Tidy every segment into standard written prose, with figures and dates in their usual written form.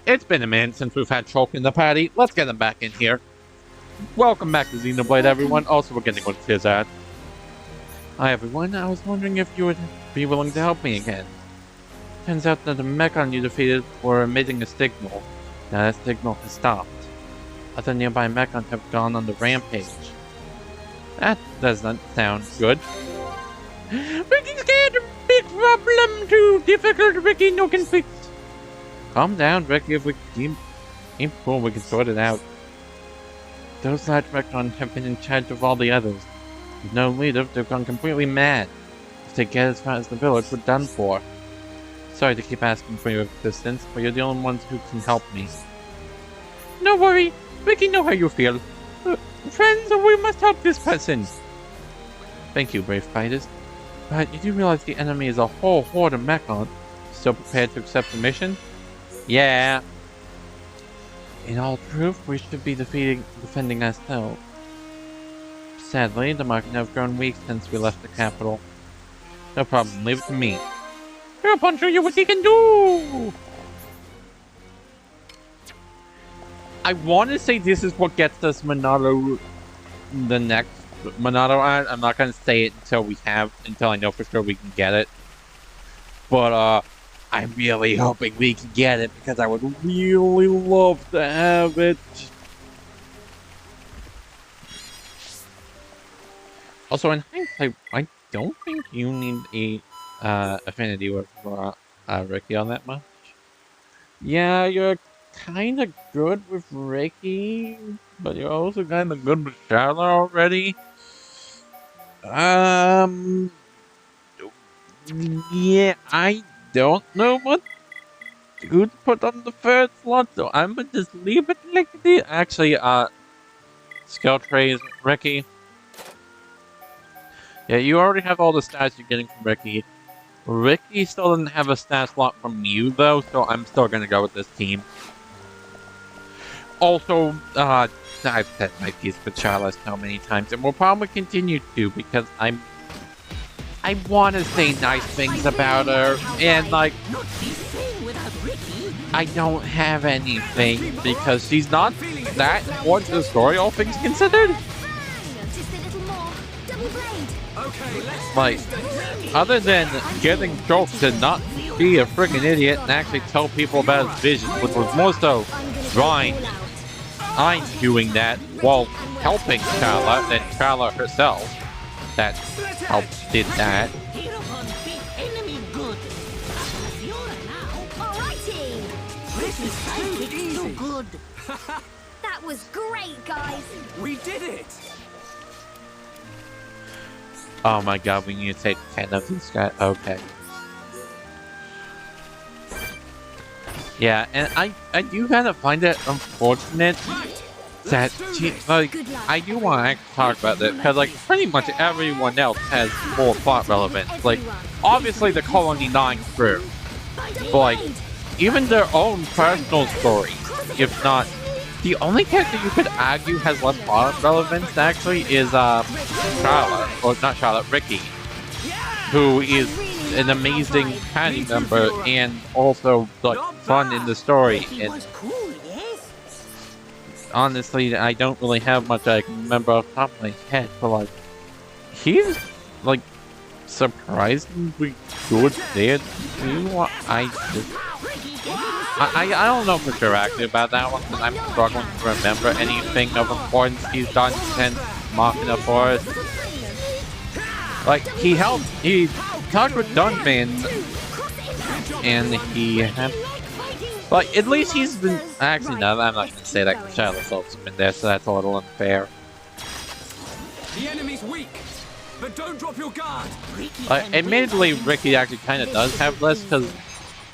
It's been a minute since we've had Chalk in the party. Let's get him back in here. Welcome back to Xenoblade, everyone. Also, we're getting with his ad. Hi, everyone. I was wondering if you would be willing to help me again. Turns out that the mechon you defeated were emitting a signal. Now that signal has stopped. Other nearby mechon have gone on the rampage. That does not sound good. Ricky's got a big problem too difficult Ricky no can fix. Calm down, Ricky. If we keep cool, we can sort it out. Those large mechon have been in charge of all the others. With no leader, they've gone completely mad. If they get as far as the village, we're done for. Sorry to keep asking for your assistance, but you're the only ones who can help me. No worry, Ricky know how you feel. Friends, we must help this person. Thank you, brave fighters. But you do realize the enemy is a whole horde of mechon. Still prepared to accept the mission? Yeah. In all truth, we should be defending ourselves. Sadly, the market have grown weak since we left the capital. No problem, leave it to me. I'll show you what he can do! I want to say this is what gets us Monado, the next Monado art. I'm not going to say it until I know for sure we can get it. But, I'm really hoping we can get it because I would really love to have it. Also, in hindsight, I don't think you need a affinity with Ricky on that much. Yeah, you're kind of good with Ricky, but you're also kind of good with Sharla already. Yeah, I don't know what to put on the third slot, so I'm gonna just leave it like this. Actually, skill trays, Ricky. Yeah, you already have all the stats you're getting from Ricky. Ricky still doesn't have a stat slot from you, though, so I'm still gonna go with this team. Also, I've said my piece with Sharla so many times, and will probably continue to, because I want to say nice things about her, and like, I don't have anything, because she's not that important to the story, all things considered. Like, other than getting Chalk to not be a friggin' idiot and actually tell people about his vision, which was more so drawing, I'm doing that while helping Sharla than Sharla herself that did that. That was great, guys. We did it. Oh my god, we need to take 10 of these guys. Okay. Yeah, and I do kind of find it unfortunate that I do want to actually talk about this, because like pretty much everyone else has more plot relevance. Like, obviously the Colony 9 crew, but like even their own personal story, if not. The only character you could argue has less plot relevance actually is Sharla, or not Sharla, Ricky, who is an amazing party member and also like fun in the story. And honestly, I don't really have much I can remember off the top of my head, but like he's like surprisingly good there. I don't know for sure actually about that one, because I'm struggling to remember anything of importance he's done since Machina Forest. Like, he talked with Dunman, and he had... Like, at least he's been... Actually, no, I'm not going to say that because Charlotte's also been there, so that's a little unfair. The enemy's weak, but don't drop your guard. Like, admittedly, Ricky actually kind of does have less, because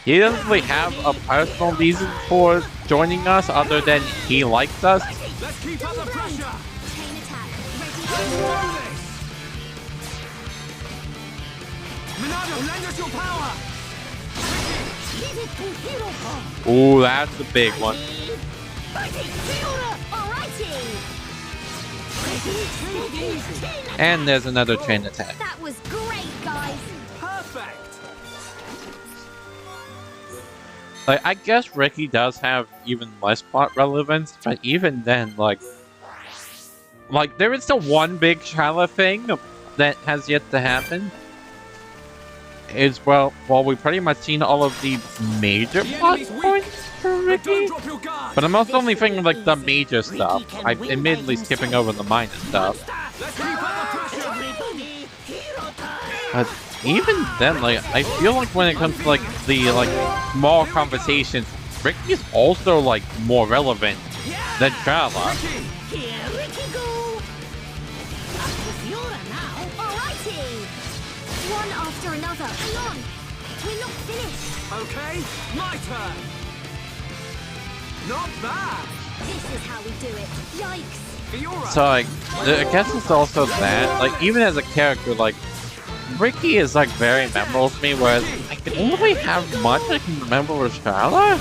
he doesn't really have a personal reason for joining us other than he likes us. Let's keep up the pressure. Monado, lend us your power. Ooh, that's the big one. And there's another chain attack. That was great, guys. Perfect. Like, I guess Ricky does have even less plot relevance, but even then, like, there is still one big sharla thing that has yet to happen. Is, well, we've pretty much seen all of the major plot points for Ricky. But I'm also only thinking, like, the major stuff. I'm admittedly skipping over the minor stuff. But even then, like, I feel like when it comes to, like, the, like, small conversations, Ricky is also, like, more relevant than Sharla. One after another. Hang on. We're not finished. Okay, my turn. Not bad. This is how we do it. Yikes. Fiora. So, like, I guess it's also that, like, even as a character, like, Ricky is, like, very memorable to me, whereas I can only really have much I can remember with Sharla.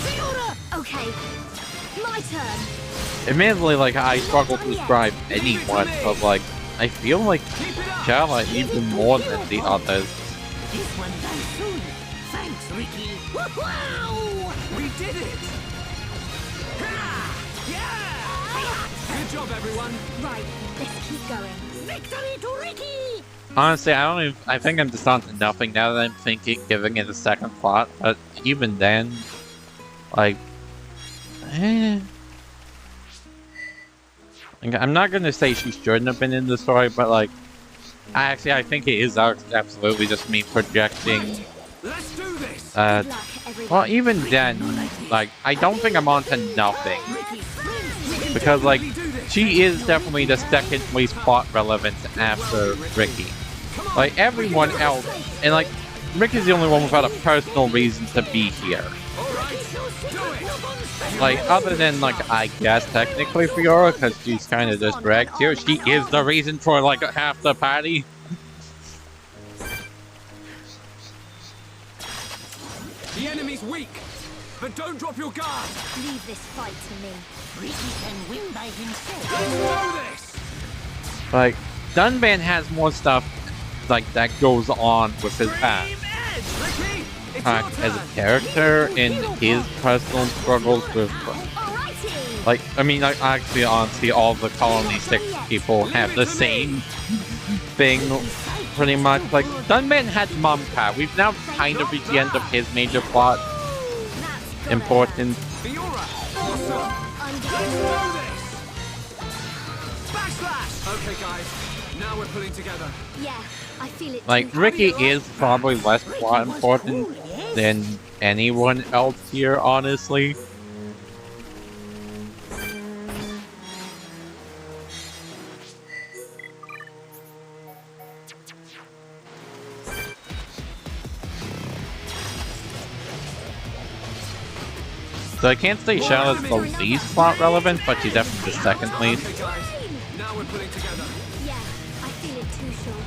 Okay, my turn. Admittedly, like, I struggle to describe anyone, but, like, I feel like Sharla even more than the others. This one done soon. Thanks, Ricky. Wow! We did it. Yeah! Good job, everyone. Right, let's keep going. Victory to Ricky! Honestly, I think I'm just on to nothing now that I'm giving it a second thought, but even then, like, I'm not gonna say she shouldn't have been in the story, but, like, I think it is absolutely just me projecting. Let's do this. Good luck, everyone. Well, even then, like, I don't think I'm on to nothing. Because, like, she is definitely the second least plot relevant after Ricky. Like, everyone else, and, like, Ricky's the only one without a personal reason to be here. Like, other than, like, I guess technically Fiora, because she's kind of just dragged here. She is the reason for, like, half the party. The enemy's weak, but don't drop your guard. Leave this fight to me. Ricky can win by himself. Let's do this. Like, Dunban has more stuff, like, that goes on with his past. Ricky, it's your As a turn. character in his personal struggles with, Alrighty. like, I mean, like, actually, honestly, all the Colony 6 people have the same thing, pretty much. Like, Dunban had Mumka. We've now kind of reached the end of his major plot That's importance. Fiora, awesome. Undo. Let's do this. Backslash. Okay, guys, now we're pulling together. Yeah, I feel it. Like, too. Ricky is probably less plot important than anyone else here, honestly. So I can't say Charlotte's the least plot relevant, but she's definitely the second least. Okay, guys, now we're pulling together. Yeah, I feel it too, short.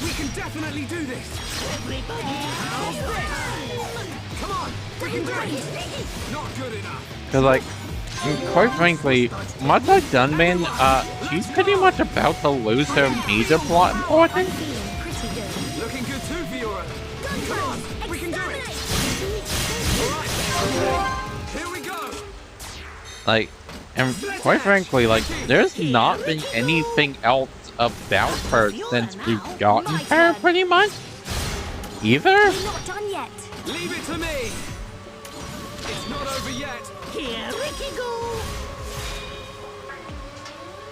We can definitely do this. Come on, we can do it. Not good enough. Cause, like, quite frankly, much like Dunban, she's pretty much about to lose her major plot importance. Feeling pretty good. Looking good too, Fiora. Come on, we can do it. All right, here we go. Like, and quite frankly, like, there's not been anything else about her since we've gotten her, pretty much. Either? We're not done yet. Leave it to me. It's not over yet. Here Ricky go!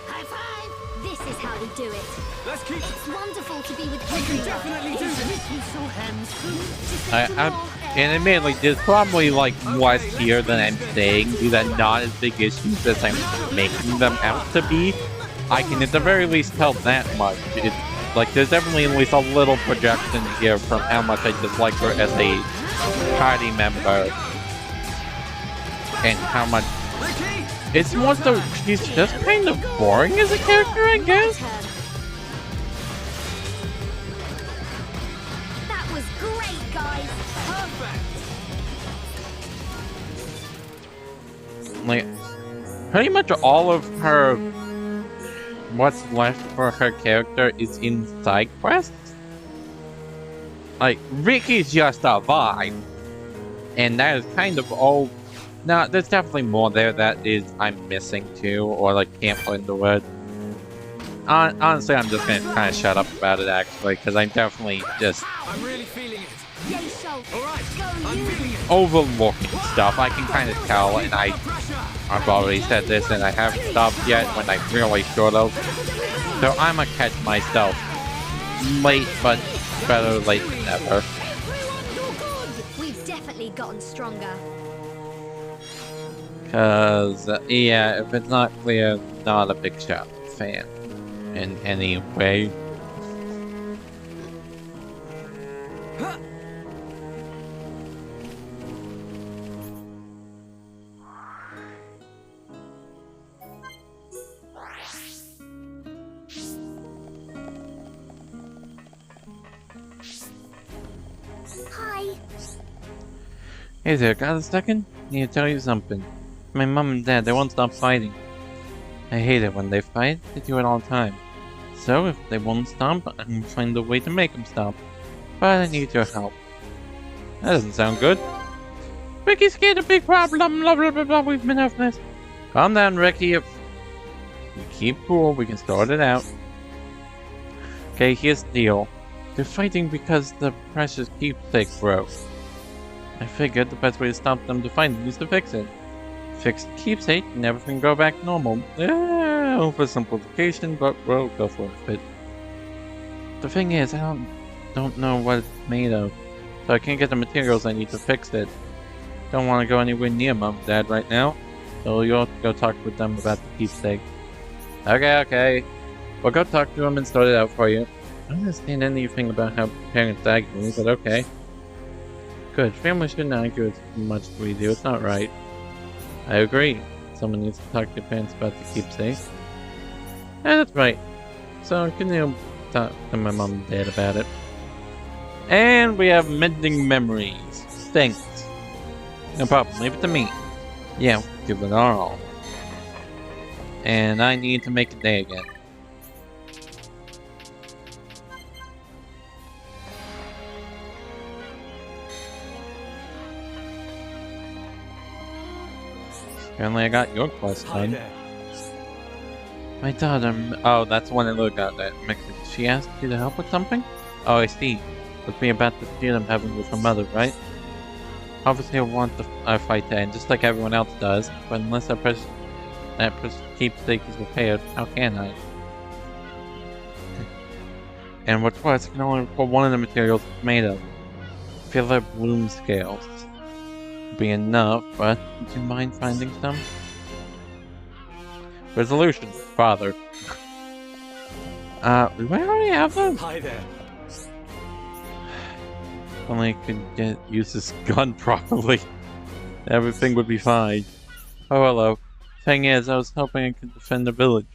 High five! This is how we do it. Let's keep. It's wonderful to be with We can everyone. definitely do this. Ricky so handsome. Just a little more And air. admittedly, there's probably, like, less here than I'm saying. These are not as big issues as I'm making them out to be. I can at the very least tell that much. It's, like, there's definitely at least a little projection here from how much I dislike her as a party member. And how much... Ricky, It's more so, she's just kind of boring as a character, I guess? Turn. That was great, guys. perfect. Like, pretty much all of her... What's left for her character is in side quests. Like, Ricky's just a vibe. And that is kind of all. No, there's definitely more there that is I'm missing too, or like can't put into words. Honestly, I'm just gonna kind of shut up about it actually, because I'm definitely just I'm really feeling it. Yay, Schultz. All right. Go I'm you. feeling it. overlooking stuff. I can kind of tell, and Keep up the pressure. I've already said this, and I haven't stopped yet when I really should have. So I'm gonna catch myself late, but better late than never. We've definitely gotten stronger. Cause yeah, if it's not clear, not a big Sharla fan in any way. Hi. Hey there, got a second? Need to tell you something. My mom and dad, they won't stop fighting. I hate it when they fight. They do it all the time. So if they won't stop, I'm gonna find a way to make them stop. But I need your help. That doesn't sound good. Ricky's scared a big problem. Blah blah blah blah. We've been over this. Calm down, Ricky. If you keep cool, we can sort it out. Okay, here's the deal. They're fighting because the precious keepsake broke. I figured the best way to stop them to find it is to fix it. Fix the keepsake and everything go back to normal. Oversimplification, but we'll go for it. The thing is, I don't know what it's made of, so I can't get the materials I need to fix it. Don't want to go anywhere near Mom and Dad right now, so you'll have to go talk with them about the keepsake. Okay. We'll go talk to them and sort it out for you. I don't understand anything about how parents argue, but okay. Good. Families shouldn't argue as much as we do. It's not right. I agree. Someone needs to talk to your parents about the keepsake. Yeah, that's right. So, can you talk to my mom and dad about it? And we have mending memories. Thanks. No problem. Leave it to me. Yeah, give it our all. And I need to make a day again. Apparently I got your quest Hi done. there. My daughter... Oh, that's one I looked at that mixed. She asked you to help with something? Oh, I see. Must be about the feud I'm having with her mother, right? Obviously I want the fight to end, just like everyone else does, but unless that precious keepsake is repaired, how can I? And what's worse, I can only report one of the materials it's made of. Filler bloom scales. Be enough, but would you mind finding some? Resolution, father. We might already have them. Hi there. Only I could use this gun properly. Everything would be fine. Oh, hello. Thing is, I was hoping I could defend the village.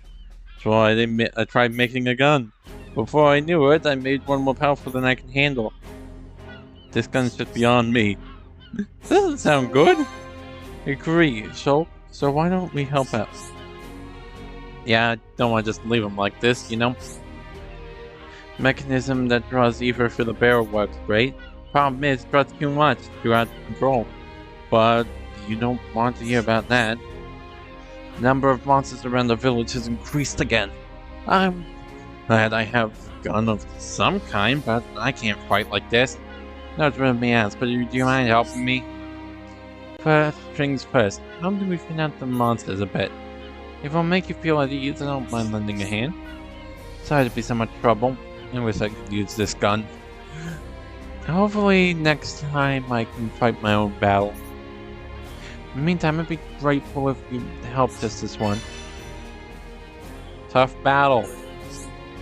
So I tried making a gun. Before I knew it, I made one more powerful than I can handle. This gun's just beyond me. Doesn't sound good. Agree. So why don't we help out? Yeah, I don't want to just leave him like this, you know? Mechanism that draws ether for the barrel works great. Problem is, it draws too much, too out of control. But you don't want to hear about that. Number of monsters around the village has increased again. I'm glad I have a gun of some kind, but I can't fight like this. Not really me ask, but do you mind helping me? First things first, how do we thin out the monsters a bit? If it'll make you feel at ease, I don't mind lending a hand. Sorry to be so much trouble. I wish I could use this gun. Hopefully next time I can fight my own battle. In the meantime, I'd be grateful if you helped us this one. Tough battle.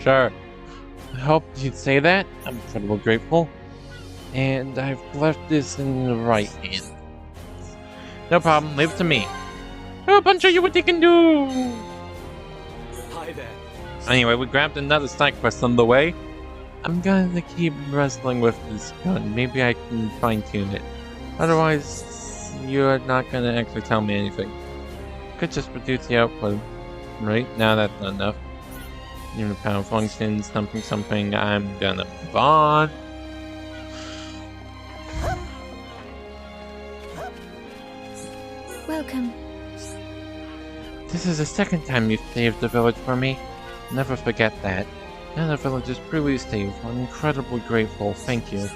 Sure. I hope you'd say that. I'm incredibly grateful. And I've left this in the right hand. No problem, leave it to me. I'll punch you what you can do! Hi there. Anyway, we grabbed another side quest on the way. I'm gonna keep wrestling with this gun. Maybe I can fine-tune it. Otherwise, you're not gonna actually tell me anything. Could just reduce the output. Right? Now that's not enough. Even power function, something, I'm gonna move on. Welcome. This is the second time you've saved the village for me. Never forget that. Now the village is truly saved. I'm incredibly grateful. Thank you.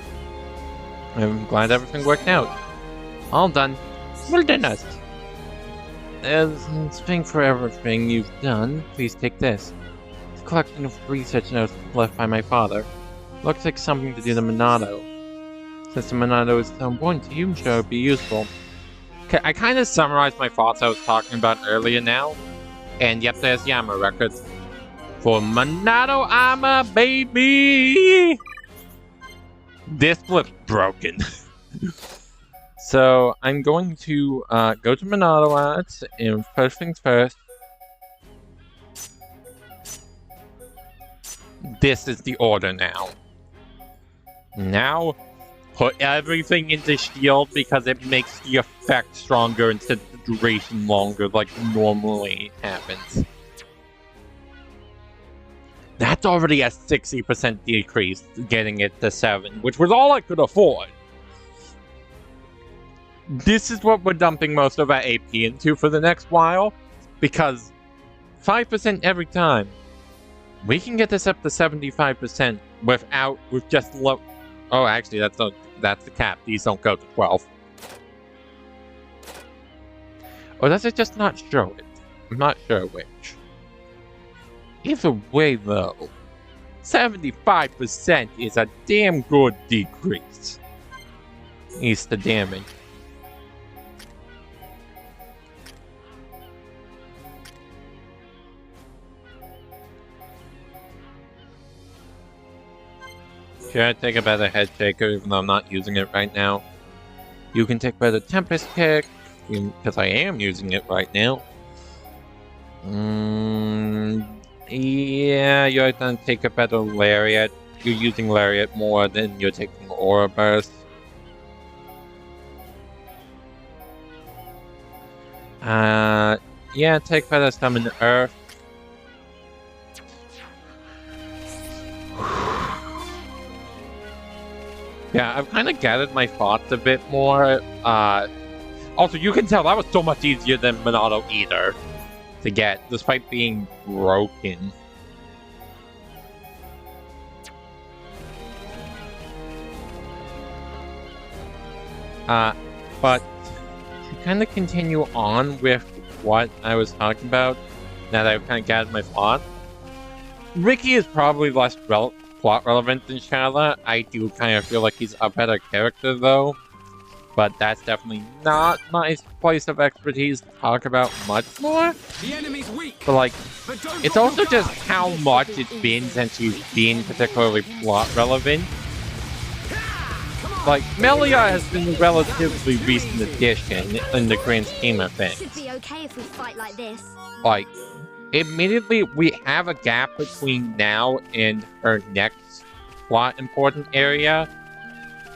I'm glad everything worked out. All done. Well done us. As thanks for everything you've done, please take this. It's a collection of research notes left by my father. Looks like something to do with Monado. Since the Monado is so important to you, I'm sure it would be useful. Okay, I kind of summarized my thoughts I was talking about earlier now. And yep, there's the armor records. For Monado armor, baby! This looks broken. So, I'm going to go to Monado Arts, and first things first. This is the order now. Now, put everything into shield because it makes the effect stronger instead of the duration longer like normally happens. That's already a 60% decrease, getting it to 7, which was all I could afford. This is what we're dumping most of our AP into for the next while, because 5% every time. We can get this up to 75% with just low. Oh, actually, that's the cap. These don't go to 12. Or does it just not show it? I'm not sure which. Either way, though, 75% is a damn good decrease. East the damage. Should I take a better head shaker even though I'm not using it right now? You can take better tempest kick, because I am using it right now. Yeah, you're gonna take a better lariat. You're using lariat more than you're taking aura burst. Yeah, take better summon earth. Yeah, I've kind of gathered my thoughts a bit more. Also, you can tell that was so much easier than Monado Eater to get, despite being broken. But to kind of continue on with what I was talking about, now that I've kind of gathered my thoughts, Ricky is probably less plot relevant than Sharla. I do kind of feel like he's a better character though, but that's definitely not my place of expertise to talk about much more. The enemy's weak. But like, But don't it's drop also your just guard. how much it's been since he's been particularly plot relevant. Like, Melia has been a relatively recent addition in the grand scheme of things. Should be okay if we fight like this. Like, admittedly, we have a gap between now and her next plot important area.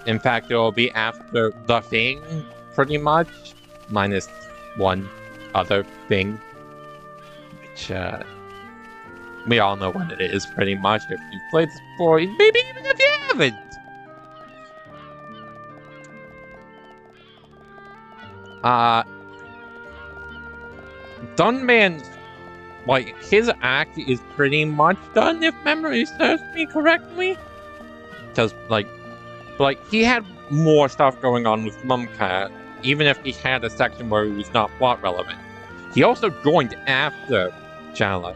In fact, it will be after the thing, pretty much, minus one other thing, which we all know what it is, pretty much. If you've played this before, maybe even if you haven't. Dunman's, like, his act is pretty much done, if memory serves me correctly. Because, like, he had more stuff going on with Mumcat, even if he had a section where he was not plot relevant. He also joined after Sharla.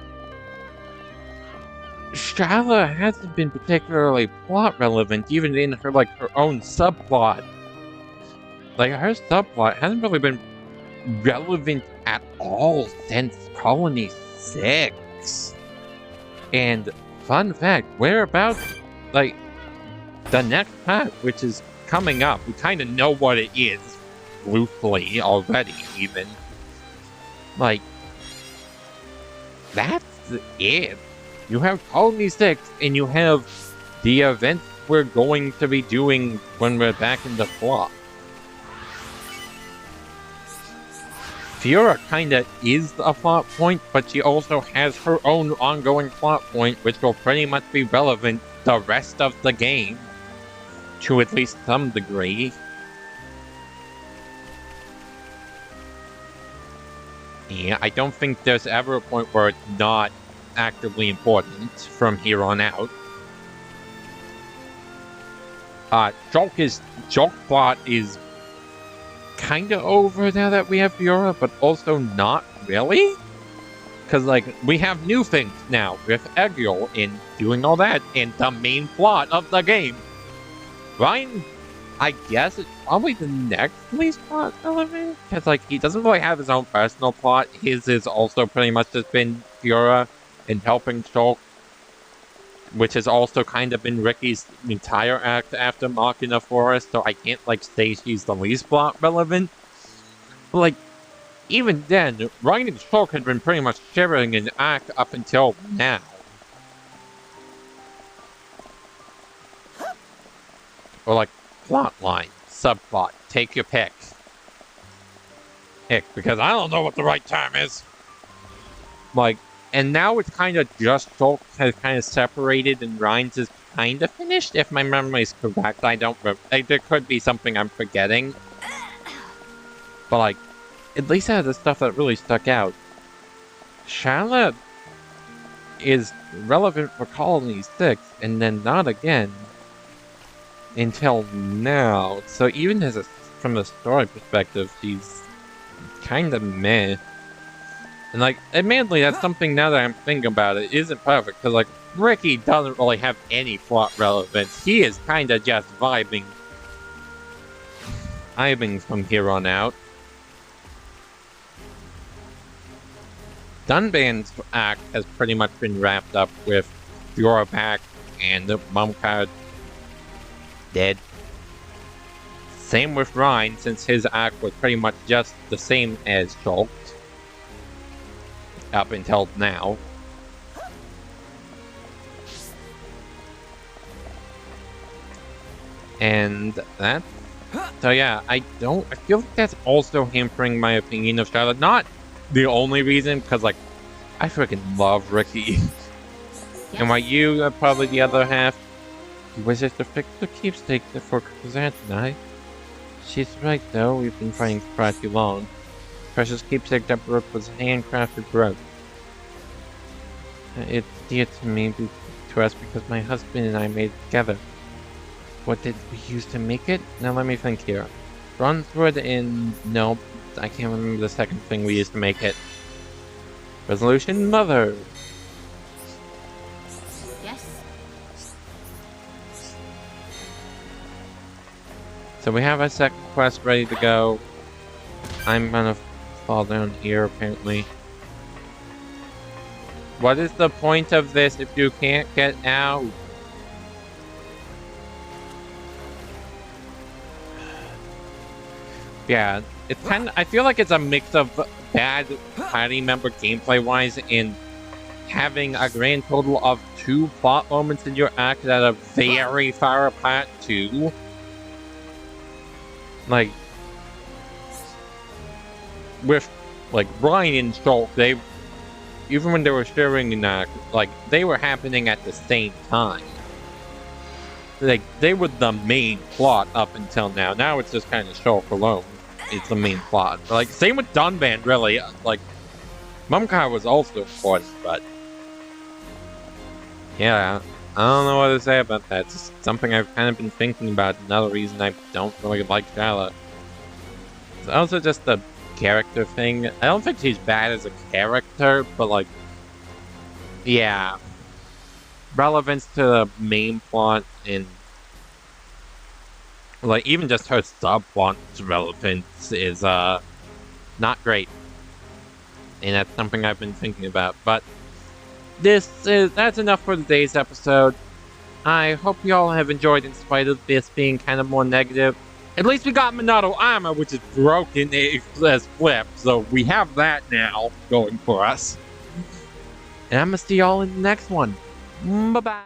Sharla hasn't been particularly plot relevant, even in her, like, her own subplot. Like, her subplot hasn't really been relevant at all since Colony 6. And, fun fact, we're about, like, the next part, which is coming up. We kind of know what it is, loosely, already, even. Like, that's it. You have Colony 6, and you have the events we're going to be doing when we're back in the plot. Fiora kinda is a plot point, but she also has her own ongoing plot point, which will pretty much be relevant the rest of the game. To at least some degree. Yeah, I don't think there's ever a point where it's not actively important from here on out. Shulk plot is kind of over now that we have Fiora, but also not really. Because, like, we have new things now with Egil in doing all that in the main plot of the game. Ryan, I guess it's probably the next least plot element. Because, like, he doesn't really have his own personal plot. His is also pretty much just been Fiora and helping Shulk, which has also kind of been Ricky's entire act after Machina Forest, so I can't, like, say she's the least plot relevant. But, like, even then, Ryan and Shulk had been pretty much sharing an act up until now. Or, like, plot line, subplot, take your pick. Because I don't know what the right term is. Like, and now it's kind of just Shulk has kind of separated and Ryan's is kind of finished, if my memory is correct. I don't remember. Like, there could be something I'm forgetting. But, like, at least out of the stuff that really stuck out, Sharla is relevant for Colony 6, and then not again until now. So even as from a story perspective, she's kind of meh. And, like, admittedly, that's something now that I'm thinking about it isn't perfect, because, like, Ricky doesn't really have any plot relevance. He is kind of just vibing from here on out. Dunban's act has pretty much been wrapped up with Fiora back and the Mumcard dead. Same with Ryan, since his act was pretty much just the same as Shulk up until now. And that's... So yeah, I feel like that's also hampering my opinion of Charlotte. Not the only reason, because, like, I freaking love Ricky. And while you are probably the other half, he wishes to fix the keepsake for Kazan tonight. She's right, though. We've been trying for far too long. Precious keepsake that Brooke was handcrafted Brooke. It's dear to us because my husband and I made it together. What did we use to make it? Now let me think here. Bronzewood and... Nope. I can't remember the second thing we used to make it. Resolution Mother! Yes. So we have our second quest ready to go. I'm gonna fall down here, apparently. What is the point of this if you can't get out? Yeah, it's kind of... I feel like it's a mix of bad party member gameplay-wise and having a grand total of 2 plot moments in your act that are very far apart, too. Like... With, like, Ryan and Shulk, they... Even when they were sharing an act, like, they were happening at the same time. Like, they were the main plot up until now. Now it's just kind of Shulk alone. It's the main plot. But, like, same with Dunban, really. Like, Mumcard was also important, but... Yeah, I don't know what to say about that. It's something I've kind of been thinking about. Another reason I don't really like Sharla. It's also just the character thing. I don't think she's bad as a character, but, like... Yeah. Relevance to the main plot and... Like, even just her subplot's relevance is, not great. And that's something I've been thinking about. But, that's enough for today's episode. I hope you all have enjoyed in spite of this being kind of more negative. At least we got Monado armor, which is broken as flipped, so we have that now going for us. And I'm gonna see y'all in the next one. Bye-bye.